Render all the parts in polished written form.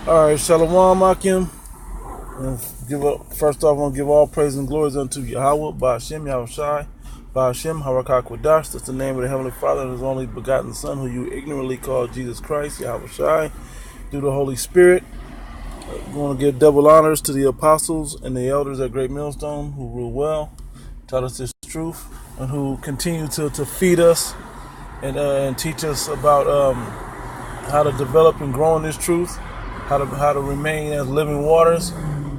All right, Shalom Akim. First off, I want to give all praise and glories unto Yahweh, Ba'ashem, Yahushai, Ba'ashem, Harakah Kodash. That's the name of the Heavenly Father and His only begotten Son, who you ignorantly call Jesus Christ, Yahushai, through the Holy Spirit. We want to give double honors to the apostles and the elders at Great Millstone, who rule well, taught us this truth, and who continue to feed us and teach us about how to develop and grow in this truth, how to remain as living waters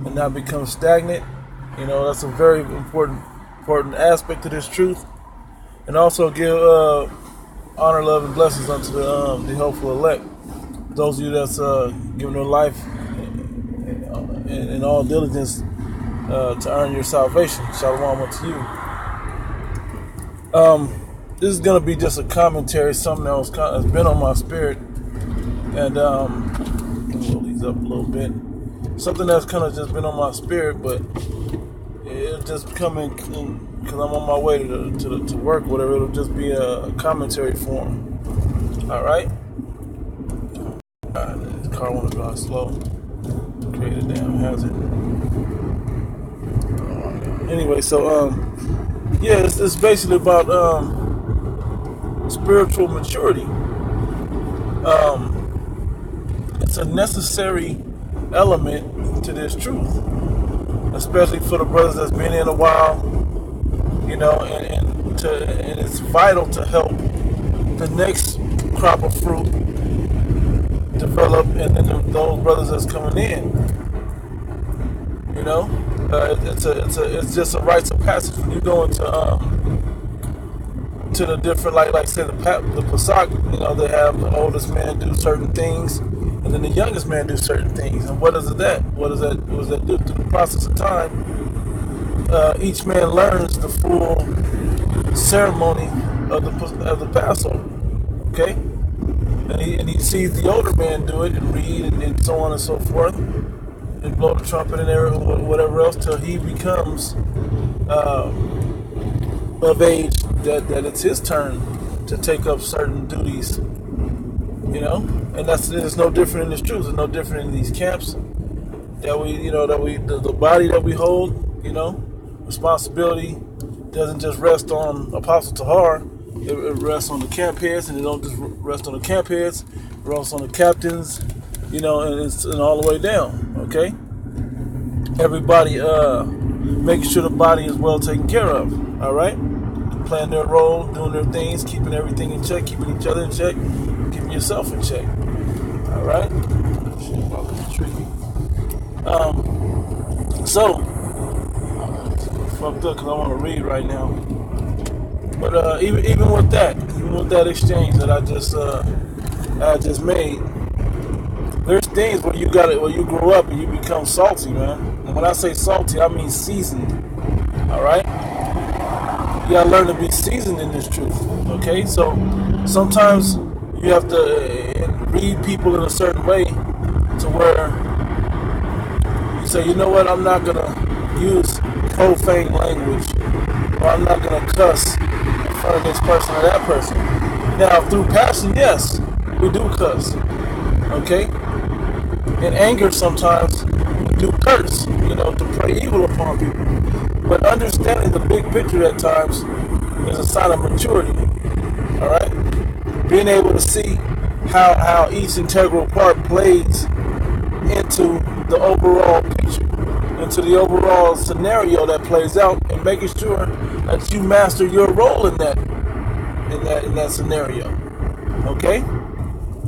and not become stagnant. You know, that's a very important aspect to this truth. And also give honor, love, and blessings unto the hopeful elect. Those of you that's giving their life in all diligence to earn your salvation. Shalom unto you. This is going to be just a commentary, something that's been on my spirit. And roll these up a little bit. Something that's kind of just been on my spirit, but it'll just come in because I'm on my way to work, whatever. It'll just be a commentary form. All right. This car want to drive slow. Create a damn hazard. Anyway, so yeah, it's basically about spiritual maturity. It's a necessary element to this truth, especially for the brothers that's been in a while, you know, and it's vital to help the next crop of fruit develop, and then those brothers that's coming in, you know, it's just a rites of passage when you go into to the different, like say the Pesach, you know, they have the oldest man do certain things, and then the youngest man do certain things. And what does that do? Through the process of time, each man learns the full ceremony of the Passover. Okay, and he sees the older man do it and read and so on and so forth, and blow the trumpet and whatever else till he becomes of age that it's his turn to take up certain duties, you know, and it's no different in this truth. It's no different in these camps that the body that we hold, you know, responsibility doesn't just rest on Apostle Tahar. It rests on the camp heads, and it don't just rest on the camp heads. It rests on the captains, you know, and all the way down. Okay, everybody making sure the body is well taken care of. All right. Playing their role, doing their things, keeping everything in check, keeping each other in check, keeping yourself in check. All right. Shit, probably tricky. So fucked up because I want to read right now. But even with that exchange that I just made, there's things where you grow up and you become salty, man. And when I say salty, I mean seasoned. All right. You gotta learn to be seasoned in this truth, okay? So sometimes you have to read people in a certain way to where you say, you know what, I'm not gonna use profane language, or I'm not gonna cuss in front of this person or that person. Now, through passion, yes, we do cuss, okay? In anger, sometimes we do curse, you know, to pray evil upon people. But understanding the big picture at times is a sign of maturity. All right, being able to see how each integral part plays into the overall picture, into the overall scenario that plays out, and making sure that you master your role in that scenario. Okay,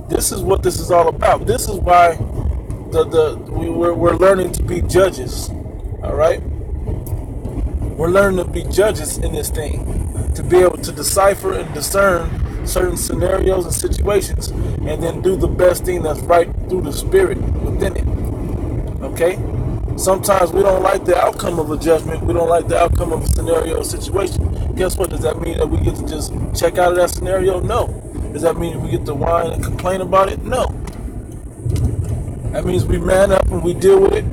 this is what this is all about. This is why we're learning to be judges. All right. We're learning to be judges in this thing, to be able to decipher and discern certain scenarios and situations, and then do the best thing that's right through the spirit within it. Okay? Sometimes we don't like the outcome of a judgment. We don't like the outcome of a scenario or situation. Guess what? Does that mean that we get to just check out of that scenario? No. Does that mean we get to whine and complain about it? No. That means we man up and we deal with it.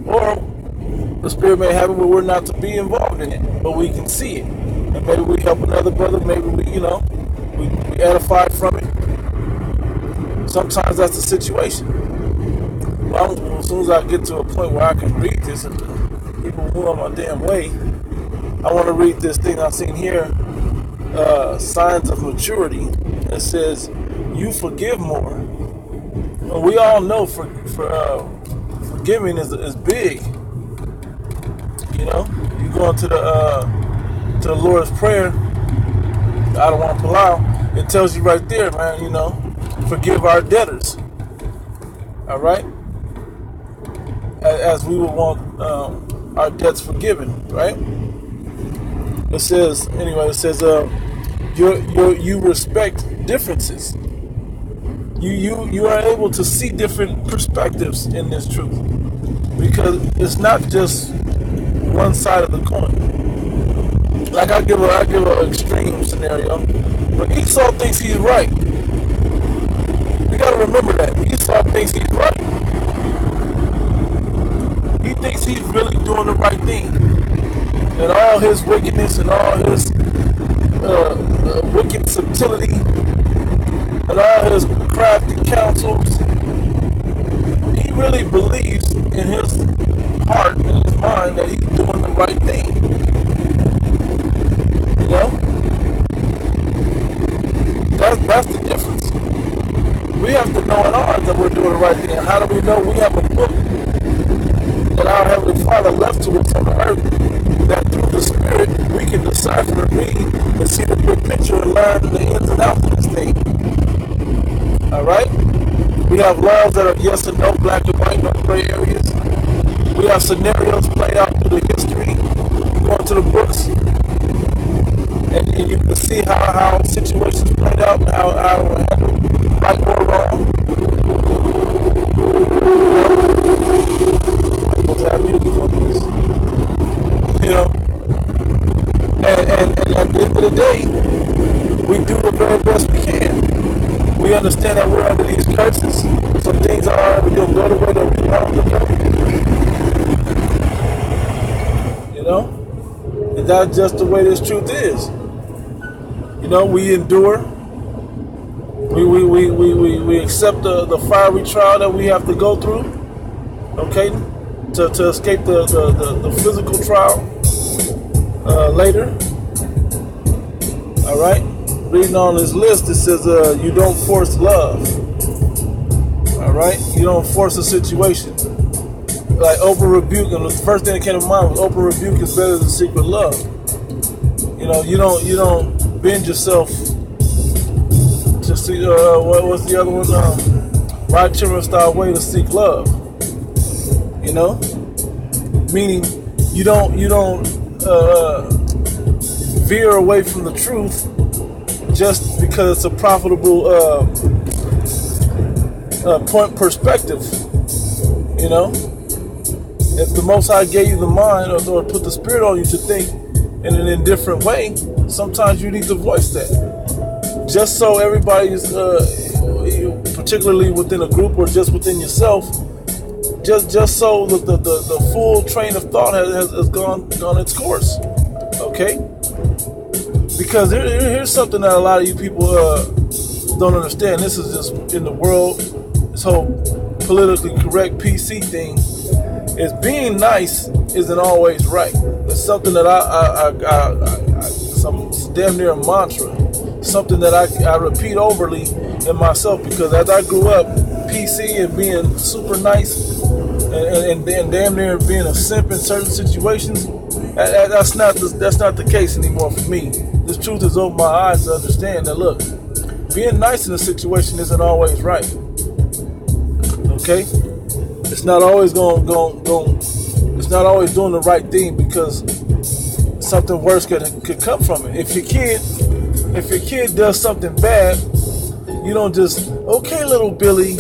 Or the spirit may have it where we're not to be involved in it, but we can see it. And maybe we help another brother, maybe we edify from it. Sometimes that's the situation. Well, as soon as I get to a point where I can read this and people move on my damn way, I want to read this thing I've seen here, signs of maturity. It says, you forgive more. And we all know forgiving is big. You know, you go into the Lord's Prayer, I don't want to pull out. It tells you right there, man, you know, forgive our debtors. All right? As we would want our debts forgiven, right? It says, you respect differences. You are able to see different perspectives in this truth, because it's not just one side of the coin. Like I give an extreme scenario, but Esau thinks he's right. You gotta remember that Esau thinks he's right. He thinks he's really doing the right thing, and all his wickedness and all his wicked subtlety and all his crafty counsels, he really believes in his heart and his mind that he's doing the right thing. You know? That's the difference. We have to know in our heart that we're doing the right thing. And how do we know? We have a book that our Heavenly Father left to us on the earth, that through the Spirit we can decipher and read and see the big picture and learn the ins and outs of this thing. Alright? We have laws that are yes and no, black and white, no gray areas. We have scenarios played out through the history. You go into the books and you can see how situations played out and how handled, right or wrong. You know? And at the end of the day, we do the very best we can. We understand that we're under these curses. Some things are going to go the way that we want them to go. You know? And that's just the way this truth is. You know, we endure. We accept the fiery trial that we have to go through. Okay? To escape the physical trial later. Alright? Reading on this list, it says you don't force love. Alright? You don't force a situation. Like open rebuke, and the first thing that came to mind was open rebuke is better than secret love. You know, you don't bend yourself to see what's the other one? Right children style way to seek love. You know? Meaning you don't veer away from the truth just because it's a profitable point perspective. You know, if the Most High gave you the mind or put the Spirit on you to think in an indifferent way, sometimes you need to voice that. Just so everybody's, particularly within a group or just within yourself, just so the full train of thought has gone its course. Okay. Because here's something that a lot of you people don't understand. This is just in the world, this whole politically correct PC thing, is being nice isn't always right. It's something that it's damn near a mantra. Something that I repeat overly in myself, because as I grew up, PC and being super nice and damn near being a simp in certain situations, that's not the case anymore for me. This truth has opened my eyes to understand that, look, being nice in a situation isn't always right. Okay? It's not always it's not always doing the right thing, because something worse could come from it. If your kid does something bad, you don't just, okay, little Billy,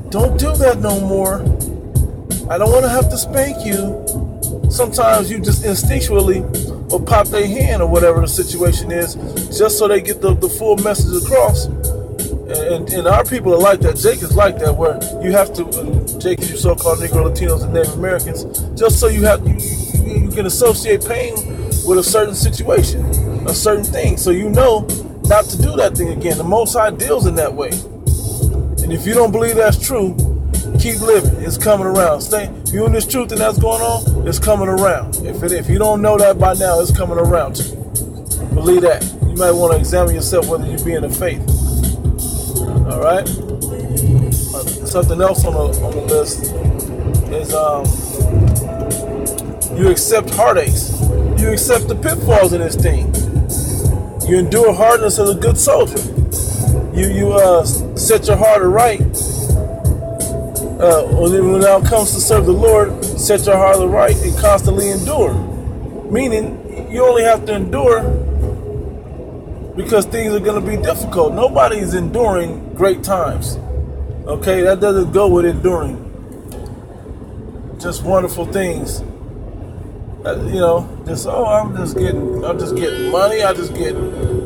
don't do that no more. I don't want to have to spank you. Sometimes you just instinctually will pop their hand or whatever the situation is, just so they get the full message across. And our people are like that. Jake is like that, where you have to, Jake, you so-called Negro, Latinos, and Native Americans, just so you can associate pain with a certain situation, a certain thing, so you know not to do that thing again. The Most High deals in that way. And if you don't believe that's true, Keep living. It's coming around. Stay. You in this truth and that's going on, it's coming around. If you don't know that by now, it's coming around to you. Believe that. You might want to examine yourself whether you be in the faith. All right. Something else on the list is you accept heartaches. You accept the pitfalls in this thing. You endure hardness as a good soldier. You set your heart aright. When it comes to serve the Lord, set your heart aright and constantly endure. Meaning, you only have to endure because things are going to be difficult. Nobody is enduring great times. Okay, that doesn't go with enduring. Just wonderful things. I'm just getting money. I just get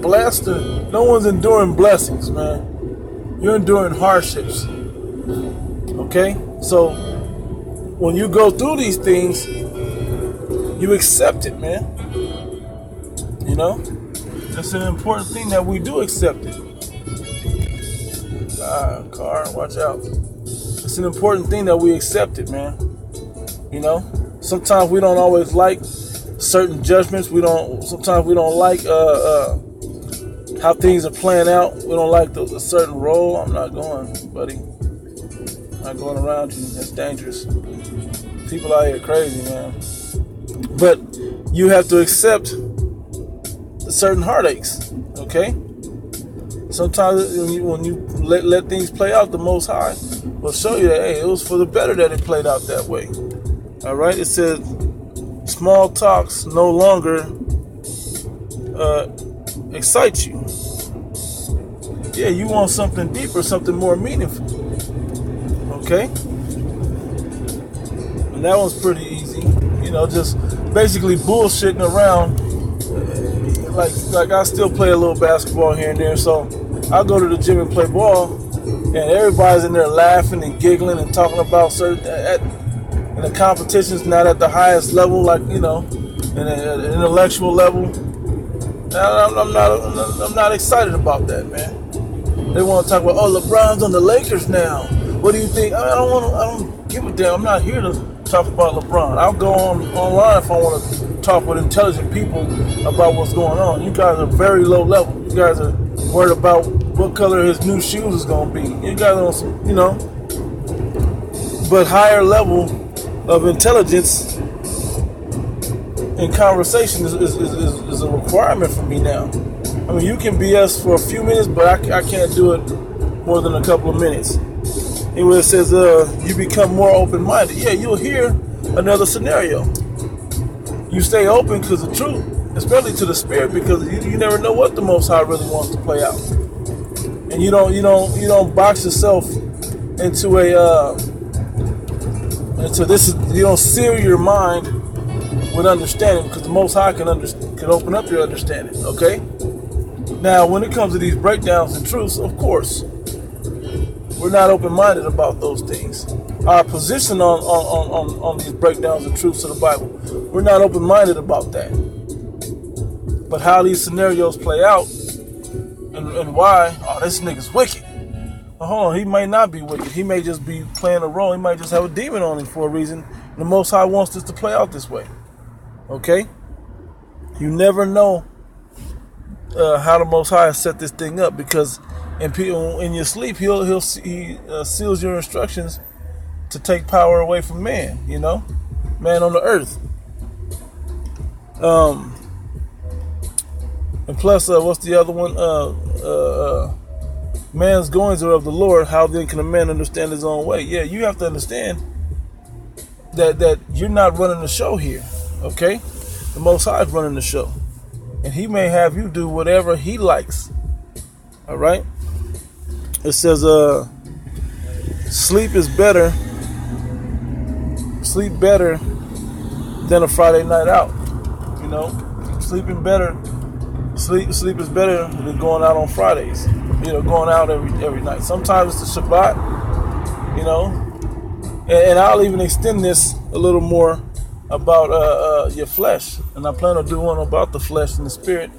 blessed. No one's enduring blessings, man. You're enduring hardships. Okay, so when you go through these things, you accept it, man. You know, it's an important thing that we do accept it. Car, watch out. It's an important thing that we accept it, man. You know, sometimes we don't always like certain judgments. Sometimes we don't like how things are playing out. We don't like a certain role. I'm not going, buddy. I'm not going around you. That's dangerous. People out here crazy, man. But you have to accept certain heartaches. Okay. Sometimes when you let things play out, the Most High will show you that, hey, it was for the better that it played out that way. All right? It says small talks no longer excite you. Yeah, you want something deeper, something more meaningful. Okay? And that one's pretty easy. You know, just basically bullshitting around. Like I still play a little basketball here and there, so I'll go to the gym and play ball, and everybody's in there laughing and giggling and talking about and the competition's not at the highest level, like, you know, in an intellectual level. I'm not excited about that, man. They want to talk about, oh, LeBron's on the Lakers now. What do you think? I don't give a damn. I'm not here to talk about LeBron. I'll go online if I want to talk with intelligent people about what's going on. You guys are very low level. You guys are worried about what color his new shoes is going to be. You guys are on some, you know, but higher level of intelligence and conversation is a requirement for me now. I mean, you can BS for a few minutes, but I can't do it more than a couple of minutes. Anyway, it says you become more open-minded. Yeah, you'll hear another scenario. You stay open because the truth, especially to the spirit, because you never know what the Most High really wants to play out, and you don't box yourself into you don't seal your mind with understanding, because the Most High can open up your understanding. Okay. Now, when it comes to these breakdowns and truths, of course, we're not open-minded about those things. Our position on these breakdowns and truths of the Bible, we're not open-minded about that. But how these scenarios play out and why, oh, this nigga's wicked. Well, hold on, he might not be wicked. He may just be playing a role. He might just have a demon on him for a reason. The Most High wants this to play out this way. Okay? You never know how the Most High set this thing up, because in your sleep, he seals your instructions to take power away from man, you know, man on the earth. And plus, what's the other one? Man's goings are of the Lord. How then can a man understand his own way? Yeah, you have to understand that you're not running the show here, okay? The Most High is running the show, and He may have you do whatever He likes. All right. It says, sleep better than a Friday night out. You know, sleep is better than going out on Fridays. You know, going out every night. Sometimes it's the Shabbat, you know, and I'll even extend this a little more about your flesh, and I plan on doing one about the flesh and the spirit.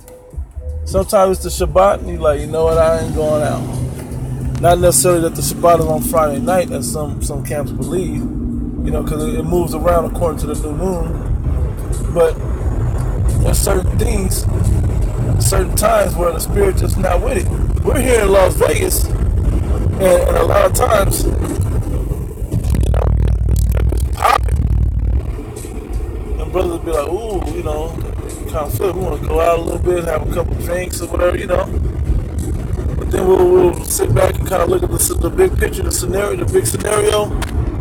Sometimes it's the Shabbat, and you're like, you know what, I ain't going out. Not necessarily that the Shabbat is on Friday night, as some camps believe, because it moves around according to the new moon. But there's certain things, certain times where the spirit just not with it. We're here in Las Vegas, and a lot of times, it's popping. And brothers be like, ooh, kind of feel it. We want to go out a little bit, have a couple drinks or whatever, But then we'll sit back and kind of look at the big picture, the big scenario,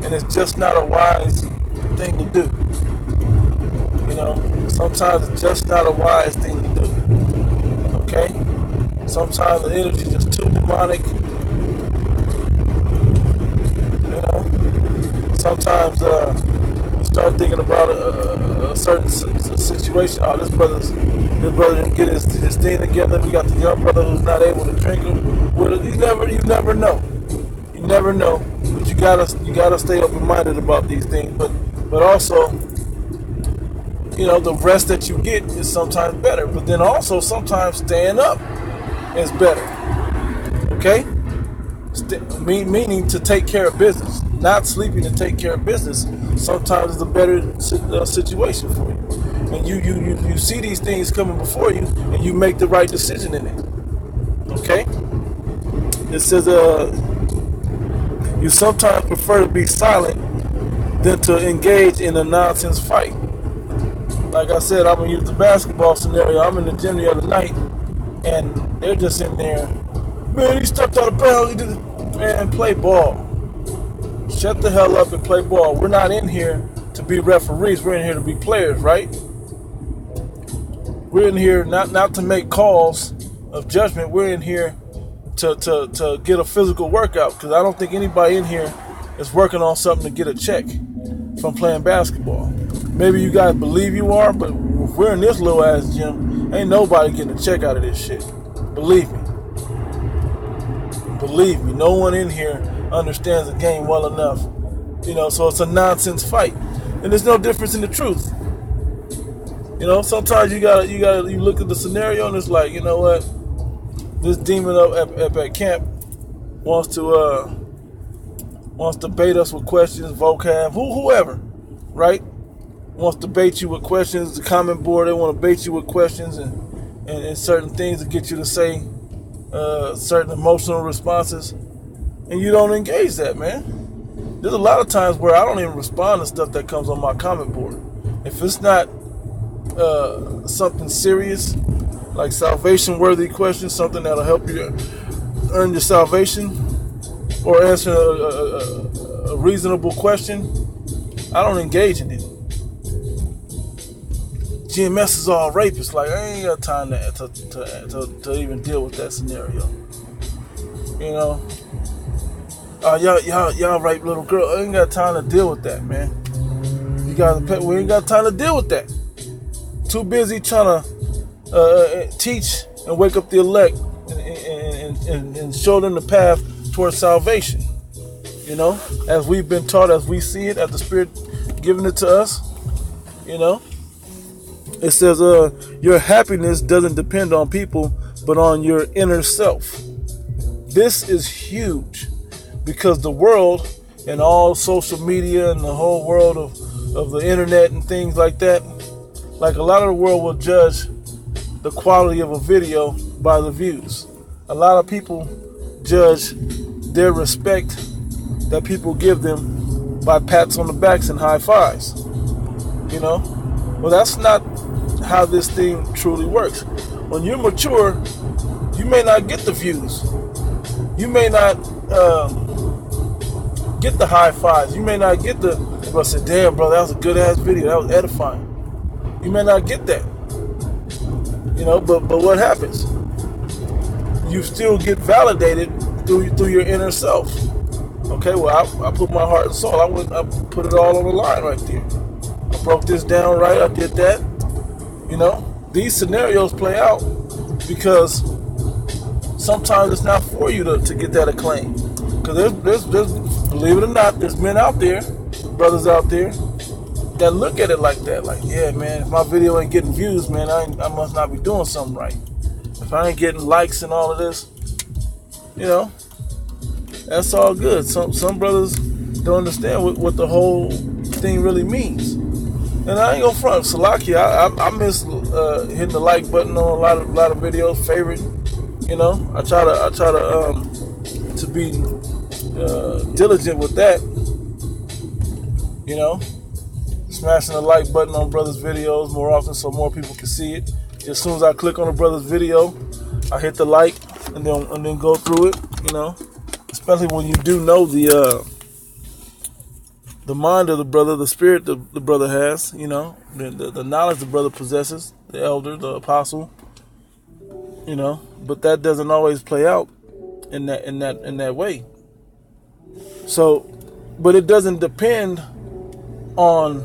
and it's just not a wise thing to do. Sometimes it's just not a wise thing to do. Okay? Sometimes the energy is just too demonic. Sometimes you start thinking about a certain situation. Oh, this brother didn't get his thing together. We got the young brother who's not able to drink him. Well, you never know. You never know. But you gotta stay open-minded about these things. But also, the rest that you get is sometimes better. But then also sometimes staying up is better. Okay? Meaning to take care of business. Not sleeping to take care of business sometimes is a better situation for you. And you see these things coming before you, and you make the right decision in it. Okay? It says, you sometimes prefer to be silent than to engage in a nonsense fight. Like I said, I'm going to use the basketball scenario. I'm in the gym the other night, and they're just in there. Man, he stepped out of bounds. He did it. Man, play ball. Shut the hell up and play ball. We're not in here to be referees. We're in here to be players, right? We're in here not to make calls of judgment. We're in here to get a physical workout, because I don't think anybody in here is working on something to get a check from playing basketball. Maybe you guys believe you are, but if we're in this little ass gym, ain't nobody getting a check out of this shit. Believe me. Believe me, no one in here understands the game well enough. So it's a nonsense fight. And there's no difference in the truth. Sometimes you look at the scenario and it's like, you know what? This demon up at camp wants to bait us with questions, vocab, whoever, right? Wants to bait you with questions. The comment board, they want to bait you with questions and certain things to get you to say certain emotional responses, and you don't engage that, man. There's a lot of times where I don't even respond to stuff that comes on my comment board. If it's not something serious, like salvation-worthy questions, something that'll help you earn your salvation, or answer a reasonable question, I don't engage in it. GMS is all rapists. Like, I ain't got time to even deal with that scenario. Y'all rape little girl. I ain't got time to deal with that, man. We ain't got time to deal with that. Too busy trying to teach and wake up the elect and show them the path towards salvation. As we've been taught, as we see it, as the Spirit giving it to us. It says, your happiness doesn't depend on people, but on your inner self. This is huge, because the world and all social media and the whole world of the internet and things like that, like a lot of the world will judge the quality of a video by the views. A lot of people judge their respect that people give them by pats on the backs and high fives. Well, that's not how this thing truly works. When you're mature, you may not get the views. You may not get the high fives. You may not get the, everybody say, damn, bro, that was a good ass video. That was edifying. You may not get that. But what happens? You still get validated through your inner self. Okay, well, I put my heart and soul. I put it all on the line right there. I broke this down right. I did that. These scenarios play out because sometimes it's not for you to get that acclaim. Because there's, believe it or not, there's men out there, brothers out there, that look at it like that. Like, yeah, man, if my video ain't getting views, man, I must not be doing something right. If I ain't getting likes and all of this, That's all good. Some brothers don't understand what the whole thing really means. And I ain't gonna front, Salaki. I miss hitting the like button on a lot of videos. Favorite, you know. I try to be diligent with that. You know, smashing the like button on brothers' videos more often so more people can see it. As soon as I click on a brother's video, I hit the like and then go through it. You know, especially when you do know the mind of the brother, the spirit the brother has, you know, the knowledge the brother possesses, the elder, the apostle, you know, but that doesn't always play out in that way. So, but it doesn't depend on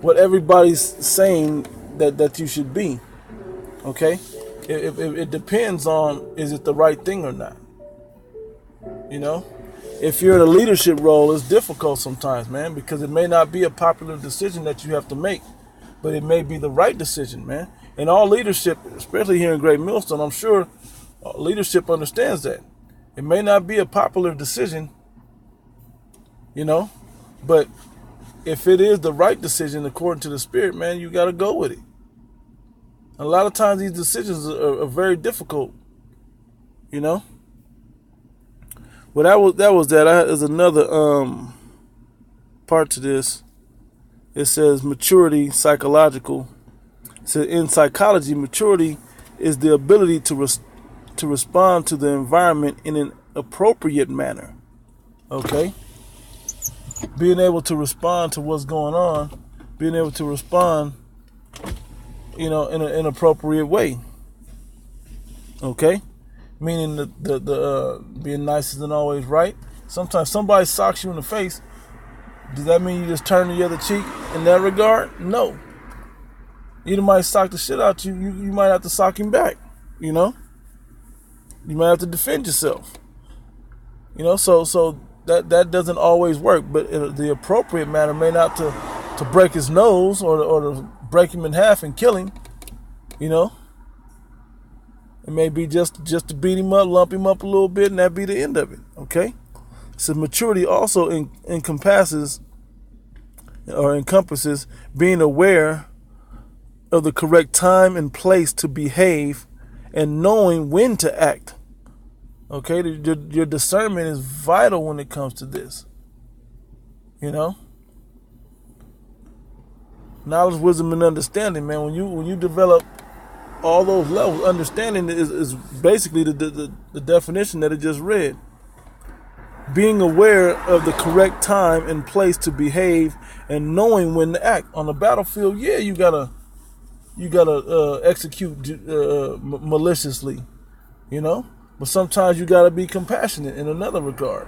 what everybody's saying that you should be, okay? It depends on, is it the right thing or not, you know? If you're in a leadership role, it's difficult sometimes, man, because it may not be a popular decision that you have to make, but it may be the right decision, man. And all leadership, especially here in Great Millstone, I'm sure leadership understands that. It may not be a popular decision, you know, but if it is the right decision according to the Spirit, man, you got to go with it. A lot of times these decisions are very difficult, you know. Well, that was that. There's another part to this. It says maturity, psychological. It says in psychology, maturity is the ability to respond to the environment in an appropriate manner. Okay? Being able to respond to what's going on, being able to respond, you know, in an appropriate way. Okay? Meaning the being nice isn't always right. Sometimes somebody socks you in the face. Does that mean you just turn the other cheek in that regard? No. Either might sock the shit out you. You might have to sock him back. You know. You might have to defend yourself. You know. So that doesn't always work. But the appropriate manner may not to break his nose or to break him in half and kill him. You know. It may be just to beat him up, lump him up a little bit, and that be the end of it. Okay? So maturity also encompasses being aware of the correct time and place to behave and knowing when to act. Okay? Your discernment is vital when it comes to this. You know? Knowledge, wisdom, and understanding, man. When you develop all those levels, understanding is basically the definition that it just read. Being aware of the correct time and place to behave and knowing when to act. On the battlefield, yeah, you gotta execute maliciously, you know. But sometimes you gotta be compassionate in another regard.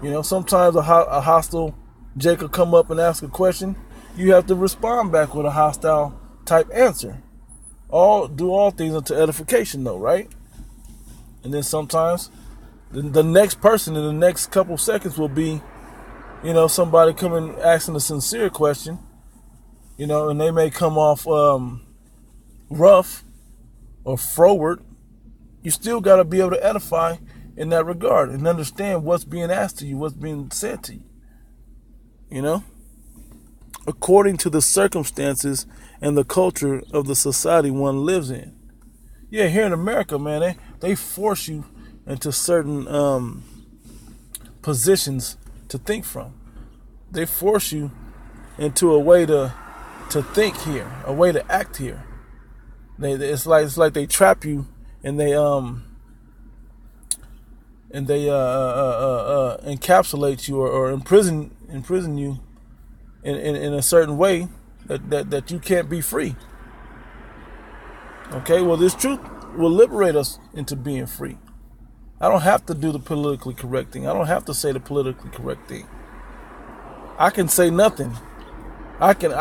You know, sometimes a hostile Jacob come up and ask a question, you have to respond back with a hostile type answer. Do all things unto edification, though, right? And then sometimes the next person in the next couple seconds will be, you know, somebody coming asking a sincere question, you know, and they may come off rough or froward. You still got to be able to edify in that regard and understand what's being asked to you, what's being said to you, you know, according to the circumstances and the culture of the society one lives in. Yeah, here in America, man, they force you into certain positions to think from. They force you into a way to think here, a way to act here. It's like they trap you and they encapsulate you or imprison you in a certain way that you can't be free. Okay, well, this truth will liberate us into being free. I don't have to do the politically correct thing. I don't have to say the politically correct thing. I can say nothing. I can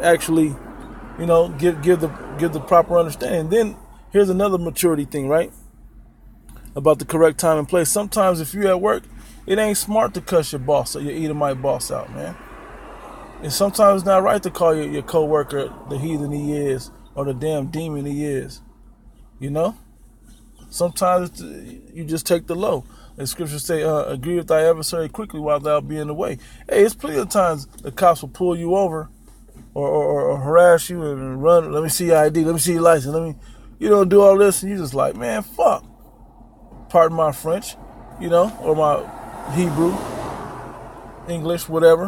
actually, you know, give the proper understanding. And then here's another maturity thing, right? About the correct time and place. Sometimes if you're at work, it ain't smart to cuss your boss or your Edomite boss out, man. And sometimes it's not right to call your co-worker the heathen he is or the damn demon he is. You know? Sometimes you just take the low. The scriptures say, agree with thy adversary quickly while thou be in the way. Hey, it's plenty of times the cops will pull you over or harass you and run. Let me see your ID. Let me see your license. Let me, do all this. And you're just like, man, fuck. Pardon my French, or my Hebrew, English, whatever,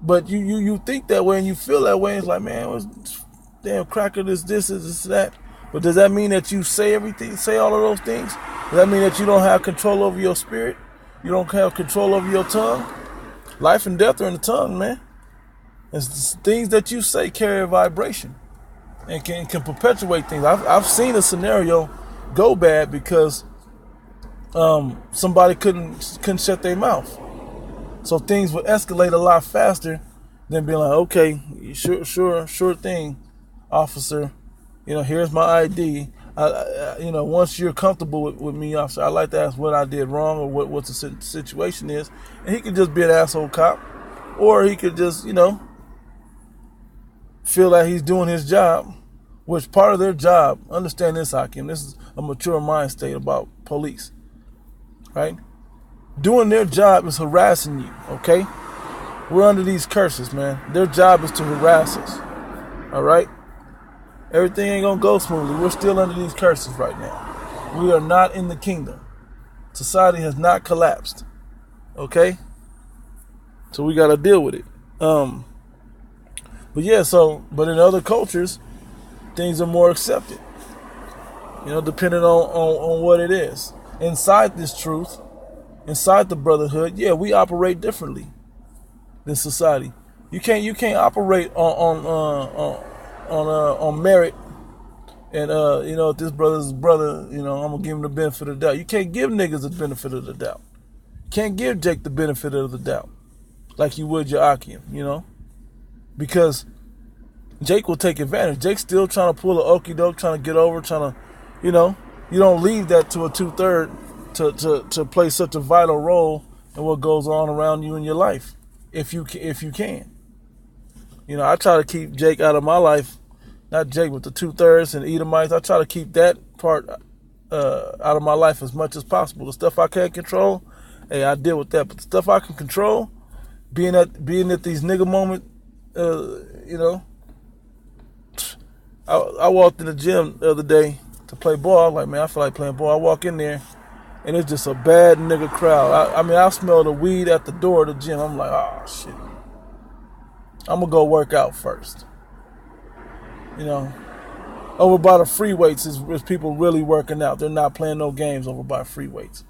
But you think that way and you feel that way. It's like, man, what's damn cracker, this, that. But does that mean that you say all of those things? Does that mean that you don't have control over your spirit? You don't have control over your tongue? Life and death are in the tongue, man. It's things that you say carry a vibration and can perpetuate things. I've seen a scenario go bad because somebody couldn't shut their mouth. So things would escalate a lot faster than being like, okay, sure thing, officer. Here's my ID. Once you're comfortable with me, officer, I'd like to ask what I did wrong or what the situation is. And he could just be an asshole cop, or he could just, feel like he's doing his job, which part of their job, understand this, Hakeem, this is a mature mind state about police, right? Doing their job is harassing you, okay? We're under these curses, man. Their job is to harass us, all right? Everything ain't gonna go smoothly. We're still under these curses right now. We are not in the kingdom. Society has not collapsed, okay? So we gotta deal with it. But in other cultures, things are more accepted, depending on what it is. Inside this truth, inside the brotherhood, we operate differently than society. You can't operate on merit, and if this brother's his brother, I'm gonna give him the benefit of the doubt. You can't give niggas the benefit of the doubt. You can't give Jake the benefit of the doubt like you would your Akim, because Jake will take advantage. Jake's still trying to pull an okie doke, trying to get over, you don't leave that to a 2/3 to play such a vital role in what goes on around you in your life, if you can. I try to keep Jake out of my life, not Jake, but the 2/3 and Edomites. I try to keep that part out of my life as much as possible. The stuff I can't control, hey, I deal with that. But the stuff I can control, being at these nigga moments, I walked in the gym the other day to play ball. I was like, man, I feel like playing ball. I walk in there, and it's just a bad nigga crowd. I smell the weed at the door of the gym. I'm like, oh, shit. I'm going to go work out first. Over by the free weights is people really working out. They're not playing no games over by free weights.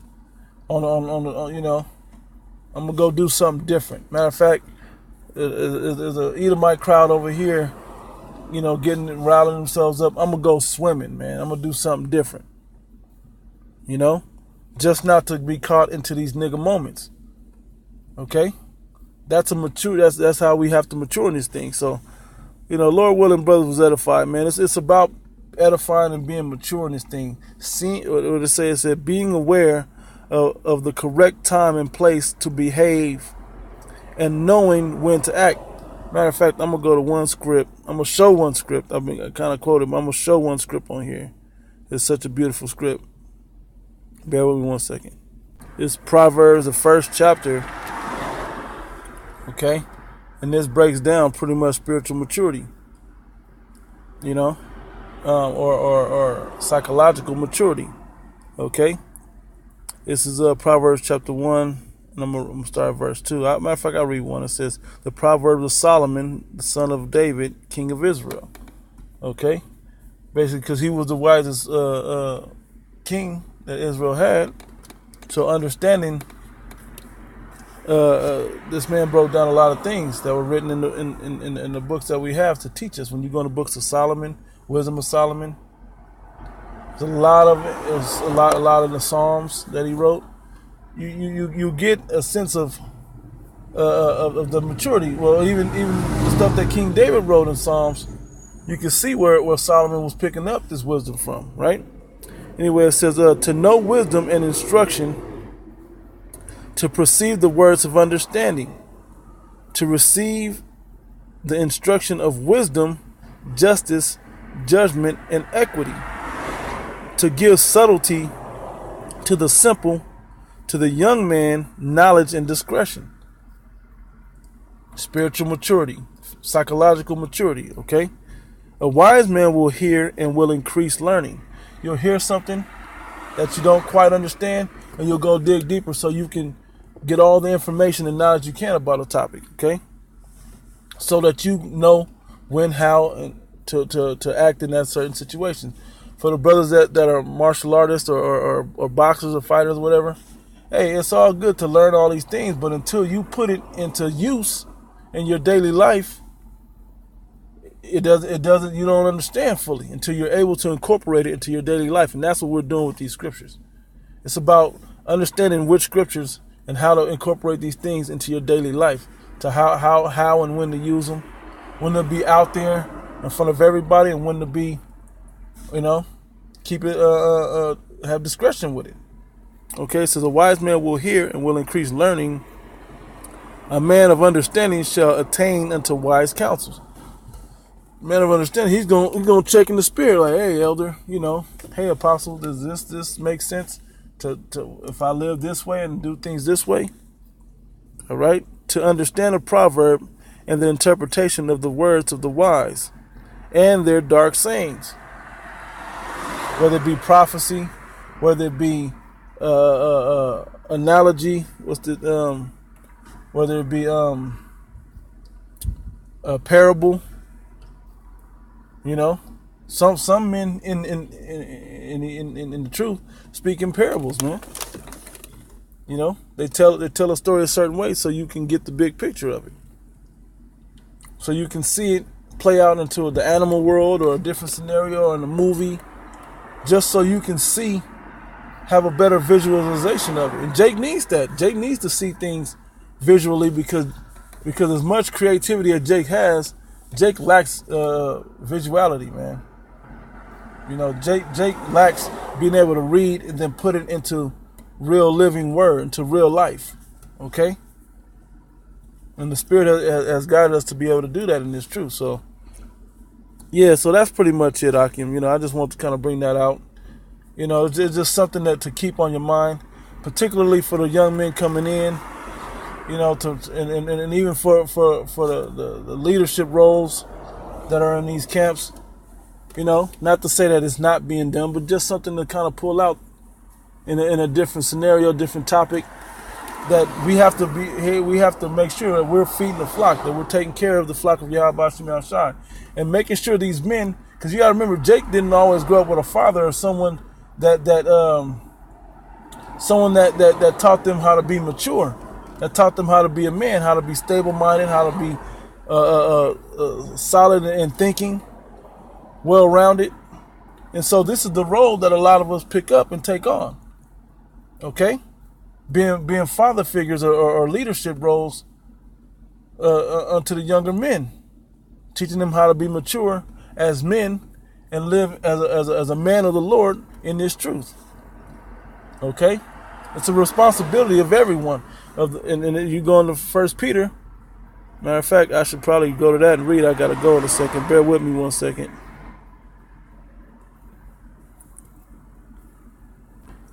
I'm going to go do something different. Matter of fact, there's an Edomite crowd over here, riling themselves up. I'm going to go swimming, man. I'm going to do something different. Just not to be caught into these nigga moments. Okay? That's how we have to mature in this thing. So, Lord willing, brothers was edified, man. It's about edifying and being mature in this thing. It said being aware of the correct time and place to behave and knowing when to act. Matter of fact, I'm going to go to one script. I'm going to show one script. I kind of quoted, but I'm going to show one script on here. It's such a beautiful script. Bear with me one second. It's Proverbs, the first chapter. Okay? And this breaks down pretty much spiritual maturity. Or psychological maturity. Okay? This is Proverbs chapter 1, and I'm going to start at verse 2. Matter of fact, I'll read one. It says, the Proverbs of Solomon, the son of David, king of Israel. Okay? Basically, because he was the wisest king that Israel had. So understanding, this man broke down a lot of things that were written in the books that we have to teach us. When you go to books of Solomon, Wisdom of Solomon, there's a lot of it. It was a lot of the Psalms that he wrote. You get a sense of the maturity. Well, even the stuff that King David wrote in Psalms, you can see where Solomon was picking up this wisdom from, right? Anyway, it says, to know wisdom and instruction, to perceive the words of understanding, to receive the instruction of wisdom, justice, judgment, and equity, to give subtlety to the simple, to the young man knowledge and discretion, spiritual maturity, psychological maturity, okay? A wise man will hear and will increase learning. You'll hear something that you don't quite understand, and you'll go dig deeper so you can get all the information and knowledge you can about a topic, okay? So that you know when, how, and to act in that certain situation. For the brothers that are martial artists or boxers or fighters or whatever, hey, it's all good to learn all these things, but until you put it into use in your daily life, it doesn't you don't understand fully until you're able to incorporate it into your daily life. And that's what we're doing with these scriptures. It's about understanding which scriptures and how to incorporate these things into your daily life, to how and when to use them, when to be out there in front of everybody, and when to be, keep it, have discretion with it. Okay, so the wise man will hear and will increase learning. A man of understanding shall attain unto wise counsels. Man of understanding, he's gonna check in the spirit, like, hey, elder, hey, apostle, does this make sense to if I live this way and do things this way? All right, to understand a proverb and the interpretation of the words of the wise and their dark sayings, whether it be prophecy, whether it be analogy, whether it be a parable. Some men in the truth speak in parables, man. They tell a story a certain way so you can get the big picture of it, so you can see it play out into the animal world or a different scenario or in a movie, just so you can have a better visualization of it. And Jake needs that. Jake needs to see things visually because as much creativity as Jake has, Jake lacks visuality, man. Jake lacks being able to read and then put it into real living word, into real life. Okay? And the Spirit has guided us to be able to do that in this truth. So, yeah, so that's pretty much it, Akim. I just want to kind of bring that out. It's just something to keep on your mind, particularly for the young men coming in. And even for the leadership roles that are in these camps, not to say that it's not being done, but just something to kind of pull out in a different scenario, different topic, that we have to make sure that we're feeding the flock, that we're taking care of the flock of Yahweh Shem Shai, and making sure these men, because you got to remember, Jake didn't always grow up with a father or someone that taught them how to be mature, that taught them how to be a man, how to be stable-minded, how to be solid in thinking, well-rounded. And so this is the role that a lot of us pick up and take on. Okay? Being father figures or leadership roles unto the younger men, teaching them how to be mature as men and live as a man of the Lord in this truth. Okay? It's a responsibility of everyone. And you go into 1 Peter. Matter of fact, I should probably go to that and read. I got to go in a second. Bear with me 1 second.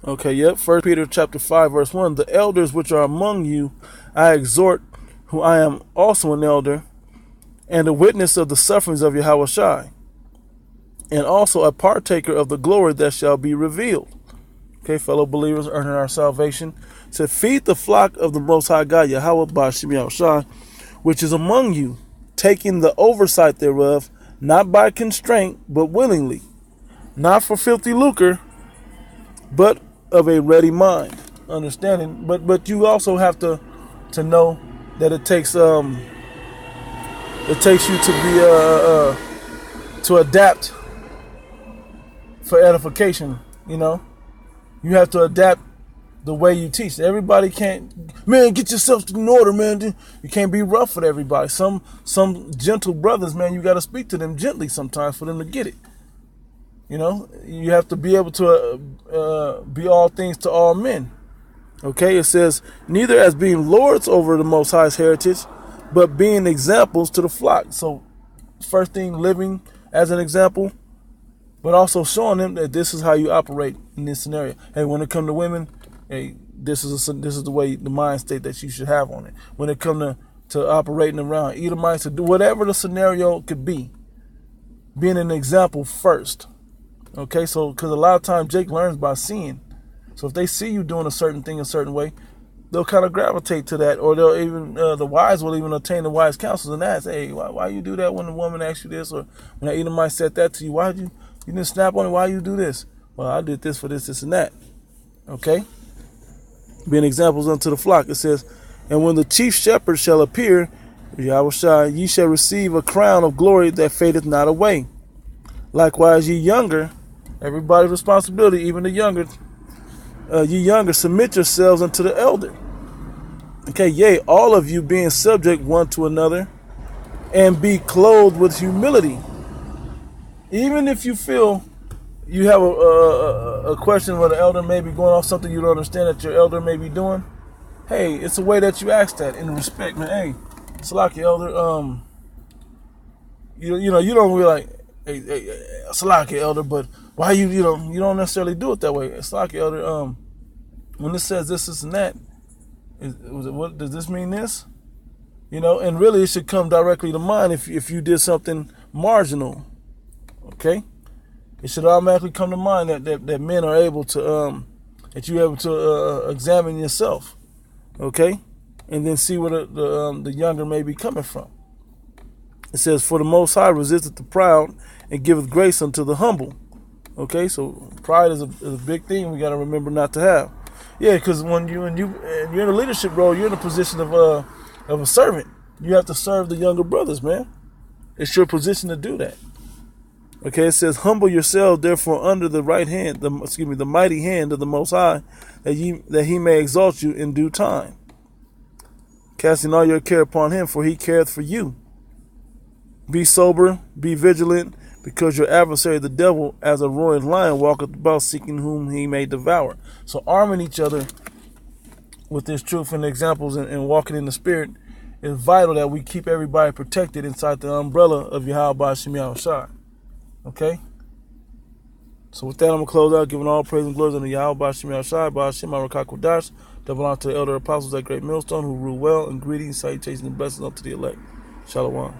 Okay, yep. 1 Peter chapter 5, verse 1. The elders which are among you, I exhort, who I am also an elder, and a witness of the sufferings of Yahweh Shai, and also a partaker of the glory that shall be revealed. Okay, fellow believers, earning our salvation, to feed the flock of the Most High God, Yahweh B'Shem Yahushua, which is among you, taking the oversight thereof, not by constraint, but willingly, not for filthy lucre, but of a ready mind, understanding. But you also have to know that it takes you to be to adapt for edification. You have to adapt the way you teach. Everybody can't, man, get yourself in order, man. You can't be rough with everybody. Some gentle brothers, man, you got to speak to them gently sometimes for them to get it. You have to be able to be all things to all men. Okay, it says, neither as being lords over the Most High's heritage, but being examples to the flock. So, first thing, living as an example, but also showing them that this is how you operate in this scenario. Hey, when it comes to women, hey, this is the way, the mind state that you should have on it when it comes to operating around Edomites, to do whatever the scenario could be, being an example first. Okay, so because a lot of times Jake learns by seeing. So if they see you doing a certain thing a certain way, they'll kind of gravitate to that, or they'll even the wise will even obtain the wise counsels and ask, hey, why you do that when the woman asks you this, or when that Edomite said that to you, why you didn't snap on it, why you do this? Well, I did this for this, and that. Okay, being examples unto the flock. It says, and when the chief shepherd shall appear, Yahushua, ye shall receive a crown of glory that fadeth not away. Likewise, ye younger, everybody's responsibility, even the younger, ye younger, submit yourselves unto the elder. Okay, yea, all of you being subject one to another, and be clothed with humility. Even if you feel you have a question where the elder may be going off something you don't understand that your elder may be doing, hey, it's a way that you ask that in respect, man. Hey, Salaki elder, you know, you don't really like, hey, Salaki elder, but why you don't necessarily do it that way. Salaki elder, when it says this and that, what does this mean? This, you know, and really it should come directly to mind if you did something marginal. Okay, it should automatically come to mind that men are able to that you're able to examine yourself. Okay, and then see where the younger may be coming from. It says, for the Most High resisteth the proud and giveth grace unto the humble. Okay, so pride is a big thing we got to remember not to have. Yeah, because when you're in a leadership role, you're in a position of a servant. You have to serve the younger brothers, man. It's your position to do that. Okay, it says, humble yourselves therefore under the right hand, the mighty hand of the Most High, that he may exalt you in due time. Casting all your care upon him, for he careth for you. Be sober, be vigilant, because your adversary the devil, as a roaring lion, walketh about seeking whom he may devour. So arming each other with this truth and examples and walking in the spirit is vital, that we keep everybody protected inside the umbrella of Yahweh Shem Yahushua. Okay? So with that, I'm going to close out, giving all praise and glory unto Yahweh Shem Yahushua, Ba'ashem Arakakodash, double honor to the elder apostles at Great Millstone, who rule well, and greetings, salutations, and blessings unto the elect. Shalom.